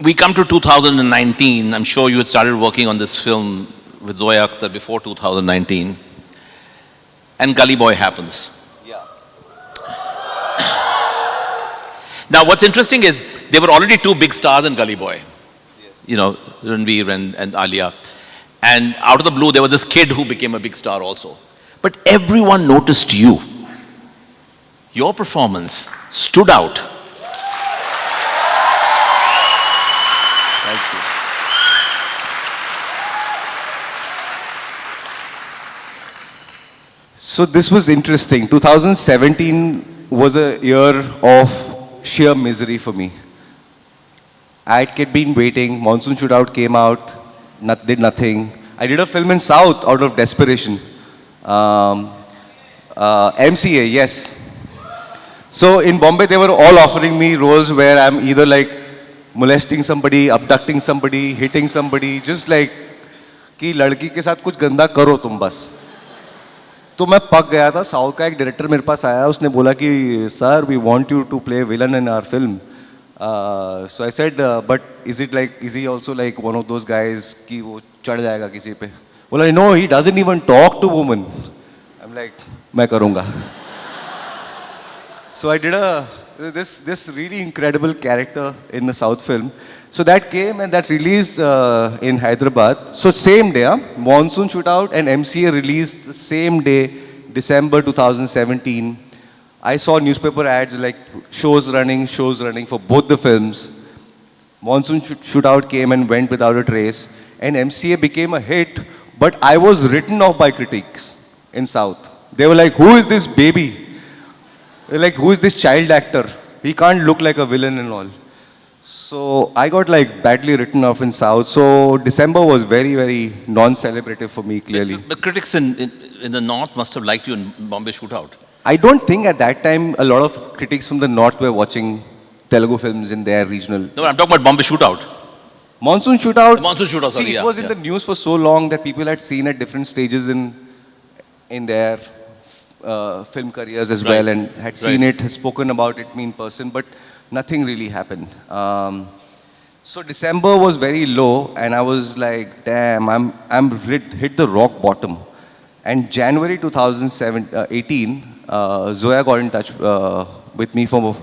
we come to 2019. I'm sure you had started working on this film with Zoya Akhtar before 2019. And Gully Boy happens. Yeah. Now, what's interesting is there were already two big stars in Gully Boy. Yes. You know, Ranveer and Alia. And out of the blue, there was this kid who became a big star also. But everyone noticed you. Your performance stood out. Thank you. So this was interesting. 2017 was a year of sheer misery for me. I had been waiting. Monsoon Shootout came out, did nothing. I did a film in South out of desperation. MCA, yes. So in Bombay, they were all offering me roles where I'm either like molesting somebody, abducting somebody, hitting somebody, just like कि लड़की के साथ कुछ गंदा करो तुम बस. तो मैं पक गया था. साउथ का एक डायरेक्टर मेरे पास आया, उसने बोला कि sir we want you to play villain in our film. So I said, but is he also like one of those guys कि वो चढ़ जाएगा किसी पे? बोला no, he doesn't even talk to women. I'm like, मैं करूँगा. So I did this really incredible character in the South film. So that came and that released in Hyderabad. So same day, Monsoon Shootout and MCA released the same day, December 2017. I saw newspaper ads like shows running for both the films. Monsoon Shootout came and went without a trace, and MCA became a hit, but I was written off by critics in South. They were like, who is this baby? They're like, who is this child actor? He can't look like a villain and all. So I got like badly written off in South. So December was very, very non-celebrative for me, clearly. The critics in the North must have liked you in Bombay Shootout. I don't think at that time a lot of critics from the North were watching Telugu films in their regional. No, I'm talking about Bombay Shootout. Monsoon Shootout. Monsoon Shootout, see, sorry, it was in the news for so long that people had seen at different stages in their film careers as well, and had seen it, spoken about it in person, but nothing really happened. So December was very low, and I was like, damn, I'm hit the rock bottom. And January 2018, Zoya got in touch with me for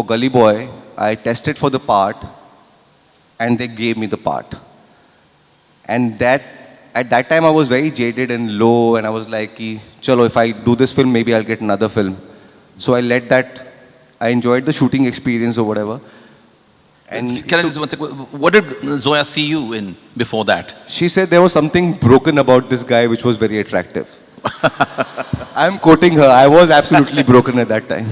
Gully Boy. I tested for the part, and they gave me the part. And at that time, I was very jaded and low, and I was like, chalo, if I do this film, maybe I'll get another film. So I enjoyed the shooting experience or whatever. And can I just one second? What did Zoya see you in before that? She said there was something broken about this guy which was very attractive. I'm quoting her. I was absolutely broken at that time.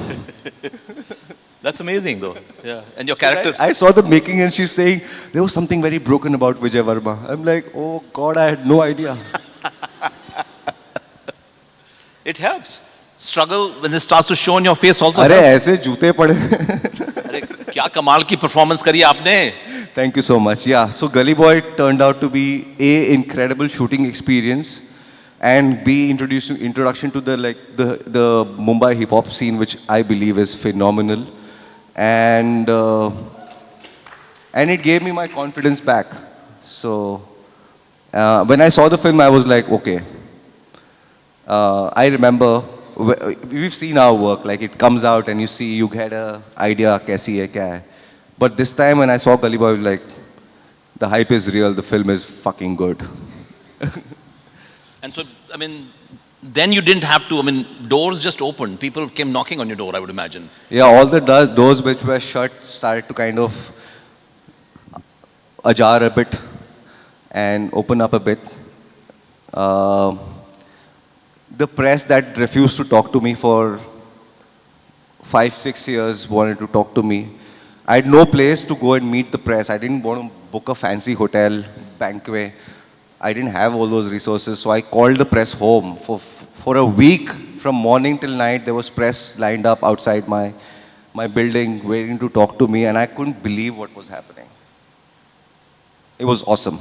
That's amazing, though. Yeah. And your character. I saw the making, and she's saying there was something very broken about Vijay Varma. I'm like, oh God, I had no idea. It helps. Struggle when it starts to show on your face also. अरे ऐसे जूते पड़े. अरे क्या कमाल की performance करी आपने. Thank you so much. Yeah. So Gully Boy turned out to be a incredible shooting experience, and B introduction to the Mumbai hip hop scene, which I believe is phenomenal. And it gave me my confidence back. So when I saw the film, I was like, okay. I remember we've seen our work, like it comes out and you get an idea, kaisi hai, kya hai. But this time when I saw Gully Boy, like the hype is real, the film is fucking good. And so, I mean, then you didn't have to, I mean, doors just opened. People came knocking on your door, I would imagine. Yeah, all the doors which were shut started to kind of ajar a bit and open up a bit. The press that refused to talk to me for 5-6 years wanted to talk to me. I had no place to go and meet the press. I didn't want to book a fancy hotel, banquet. I didn't have all those resources, so I called the press home. For a week, from morning till night, there was press lined up outside my building waiting to talk to me, and I couldn't believe what was happening. It was awesome.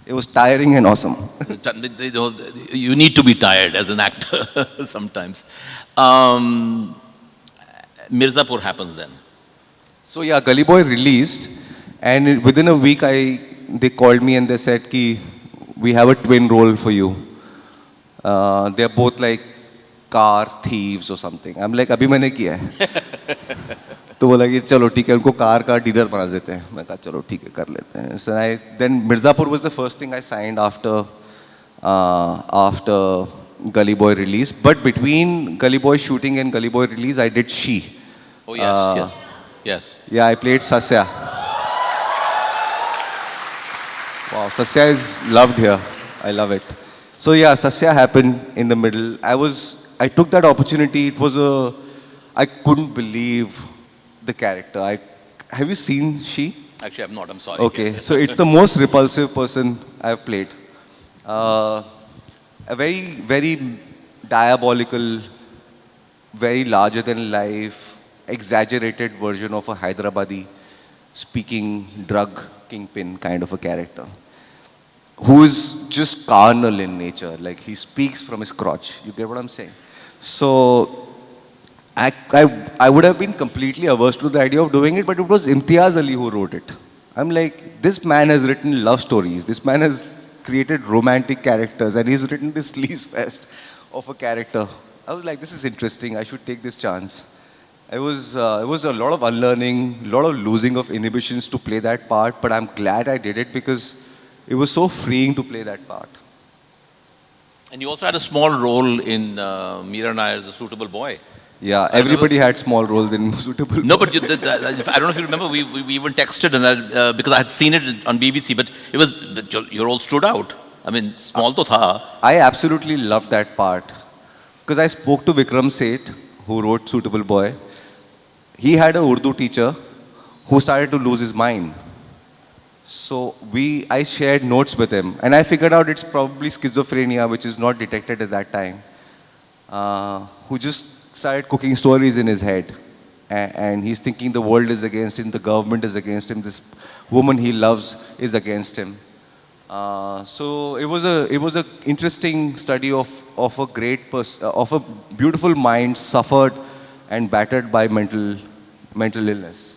It was tiring and awesome. You need to be tired as an actor sometimes. Mirzapur happens then. So yeah, Gully Boy released, And within a week, they called me and they said, "Ki we have a twin role for you. They're both like car thieves or something." I'm like, "अभी मैंने किया है." तो बोला कि चलो ठीक है उनको कार का डीलर बना देते हैं. मैं कहा चलो ठीक है कर लेते हैं. So then Mirzapur was the first thing I signed after Gully Boy release. But between Gully Boy shooting and Gully Boy release, I did She. Oh yes, yes. Yeah, I played Sasya. Wow, Sasya is loved here. I love it. So yeah, Sasya happened in the middle. I took that opportunity. I couldn't believe the character. Have you seen She? Actually, I'm not. I'm sorry. Okay, so it's the most repulsive person I've played. A very, very diabolical, very larger than life, exaggerated version of a Hyderabadi speaking drug kingpin kind of a character who is just carnal in nature. Like he speaks from his crotch. You get what I'm saying? So I would have been completely averse to the idea of doing it, but it was Imtiaz Ali who wrote it. I'm like, this man has written love stories. This man has created romantic characters, and he's written this sleaze fest of a character. I was like, this is interesting. I should take this chance. It was a lot of unlearning, a lot of losing of inhibitions to play that part, but I'm glad I did it because it was so freeing to play that part. And you also had a small role in Meera Nair's The Suitable Boy. Yeah, everybody had small roles in Suitable No, Boy. but I don't know if you remember, we even texted and because I had seen it on BBC, but it was, your role stood out. I mean, small to tha. I absolutely loved that part because I spoke to Vikram Seth, who wrote Suitable Boy. He had a Urdu teacher who started to lose his mind. So I shared notes with him, and I figured out it's probably schizophrenia, which is not detected at that time, who just started cooking stories in his head. And he's thinking the world is against him, the government is against him, this woman he loves is against him. So it was a interesting study of a of a beautiful mind suffered and battered by mental illness,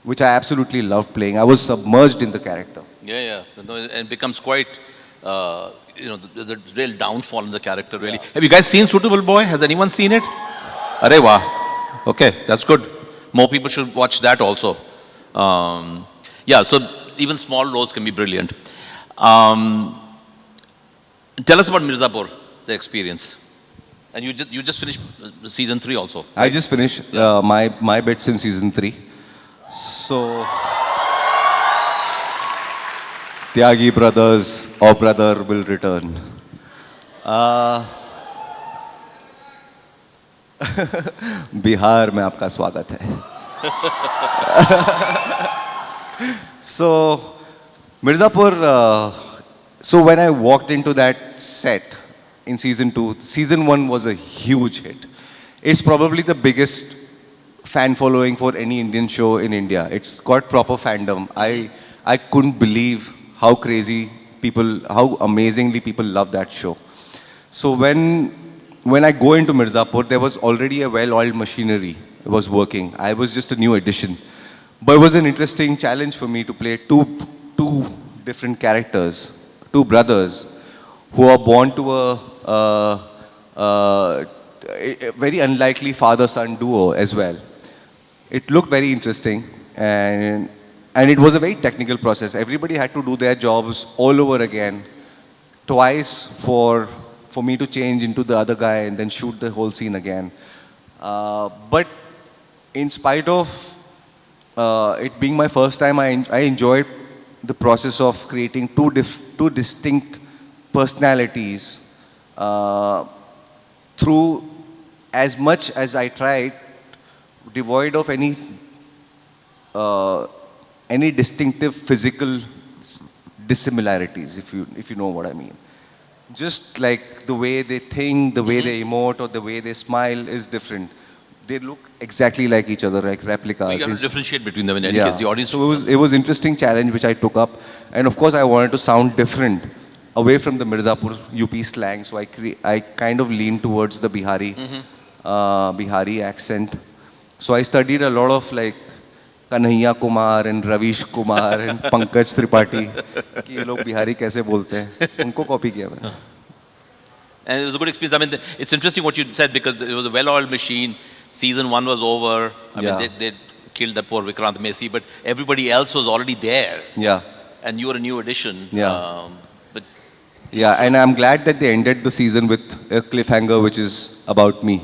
which I absolutely loved playing. I was submerged in the character. Yeah. No, and it becomes quite, there's a real downfall in the character, really. Yeah. Have you guys seen Suitable Boy? Has anyone seen it? Arey wah. Okay, that's good. More people should watch that also. Yeah, so even small roles can be brilliant. Tell us about Mirzapur, the experience. And you just finished season 3 also. Right? I just finished my bits in season 3. So, Tyagi brothers or brother will return. Bihar में आपका स्वागत है. So, Mirzapur, so when I walked into that set in season 2, season 1 was a huge hit. It's probably the biggest fan following for any Indian show in India. It's got proper fandom. I couldn't believe how crazy people, how amazingly people love that show. So when I go into Mirzapur, there was already a well-oiled machinery. It was working. I was just a new addition. But it was an interesting challenge for me to play two different characters, two brothers who are born to a very unlikely father-son duo as well. It looked very interesting, and it was a very technical process. Everybody had to do their jobs all over again, twice for me to change into the other guy and then shoot the whole scene again. But in spite of it being my first time, I enjoyed the process of creating two distinct personalities through, as much as I tried, devoid of any distinctive physical dissimilarities, if you know what I mean. Just like the way they think, the way they emote, or the way they smile is different. They look exactly like each other, like replicas. You have to differentiate between them in any case. The audience. So it was interesting challenge which I took up, and of course I wanted to sound different, away from the Mirzapur UP slang. So I kind of leaned towards the Bihari accent. So I studied a lot of like Kanhaiya Kumar and Ravish Kumar and Pankaj Tripathi कि ये लोग बिहारी कैसे बोलते हैं, उनको copy किया मैंने. And it was a good experience. I mean, it's interesting what you said because it was a well-oiled machine. Season 1 was over. I Yeah. mean, they killed that poor Vikrant Messi, but everybody else was already there. Yeah. And you were a new addition. Yeah. But Yeah, and I'm glad that they ended the season with a cliffhanger which is about me.